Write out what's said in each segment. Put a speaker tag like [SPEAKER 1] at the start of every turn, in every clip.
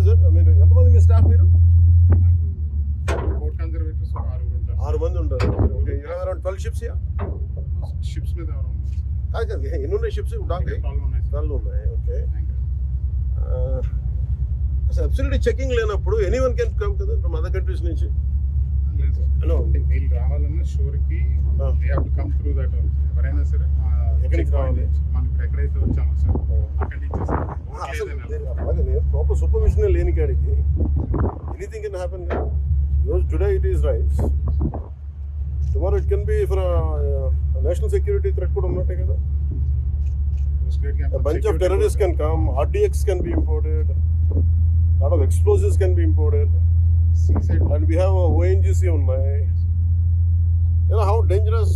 [SPEAKER 1] is it? I mean, ఎంతమంది మీ staff మీరు?
[SPEAKER 2] Port కన్జర్వేటర్స్ 6 ఉంటారు.
[SPEAKER 1] 6 మంది ఉంటారు. Okay, you have around 12 ships yeah?
[SPEAKER 2] Ships మీద ఎవరు ఉన్నారు?
[SPEAKER 1] కాదు, ఎన్ని ఉన్నాయి షిప్స్?
[SPEAKER 2] 12 ఉన్నాయి.
[SPEAKER 1] 12 ఉన్నాయి. ఓకే. అసలు అబ్సల్యూట్లీ చెకింగ్ లేనప్పుడు ఎనీవన్ కెన్ కమ్ కదా ఫ్రమ్ అదర్ కంట్రీస్ నుంచి?
[SPEAKER 2] వీళ్ళు రావాలన్నా షోర్కి they have to come through that. ఎవరైనా సరే
[SPEAKER 1] ఎక్కడికి రావాలి?
[SPEAKER 2] మనం ఇప్పుడు ఎక్కడైతే వచ్చామో సార్ అక్కడి నుంచి
[SPEAKER 1] అలాగే ప్రాపర్ సూపర్విజన్ లేని కాడికి ఎనీథింగ్ కెన్ హ్యాపెన్ కదా. ఈరోజు today it is rice, tomorrow it can be for national security threat కూడా ఉన్నట్టే కదా. A bunch of terrorists can come, RDX can be imported, a lot of explosives can be imported, and we have ONGC ఉన్నాయి. You know how dangerous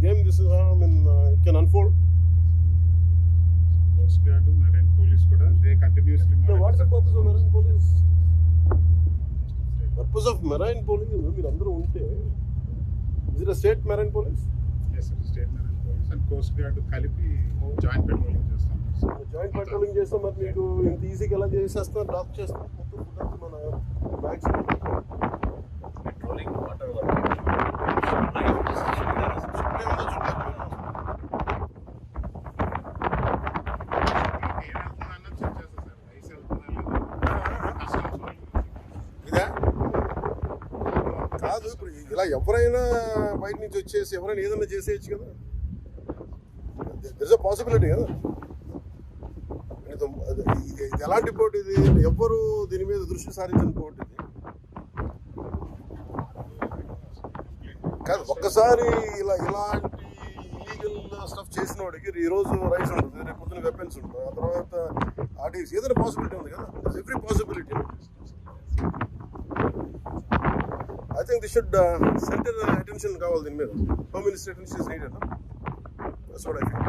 [SPEAKER 1] game this is. I mean, it can unfold.
[SPEAKER 2] Coast Guard, Marine Police కూడా they continuously
[SPEAKER 1] So what is the purpose of Marine Police? Purpose of Marine Police మీరు అందరూ ఉంటే, is it a state Marine Police?
[SPEAKER 2] Yes sir, state Marine Police and Coast Guard కలిపి joint patrolling చేస్తాం.
[SPEAKER 1] Joint patrolling చేస్తాం. మరి మీకు ఇంత ఈజీగా ఎలా చేసేస్తాం? డాక్ చేస్తాం మొత్తం మన బ్యాగ్స్
[SPEAKER 3] పెట్రోలింగ్ వాటర్
[SPEAKER 1] ఇదా కాదు. ఇప్పుడు ఇలా ఎవరైనా బయట నుంచి వచ్చేసి ఎవరైనా ఏదైనా చేసేయచ్చు కదా. దిస్ అ పాసిబిలిటీ కదా. ఇది ఎలాంటి పోటీ ఇది? ఎవ్వరు దీని మీద దృష్టి సారించిన పోటీ ఇది కాదు. ఒక్కసారి ఇలాంటి ఇలీగల్ స్టఫ్ చేసిన వాడికి ఈరోజు రైట్స్ ఉంటుంది, రేపు పొద్దున వెపన్స్ ఉంటుంది, ఆ తర్వాత ఆర్టీసీ ఏదైనా పాసిబిలిటీ ఉంది కదా. Every possibility. I think this should centre attention కావాలి దీని మీద. Home minister attention is needed. That's what I think.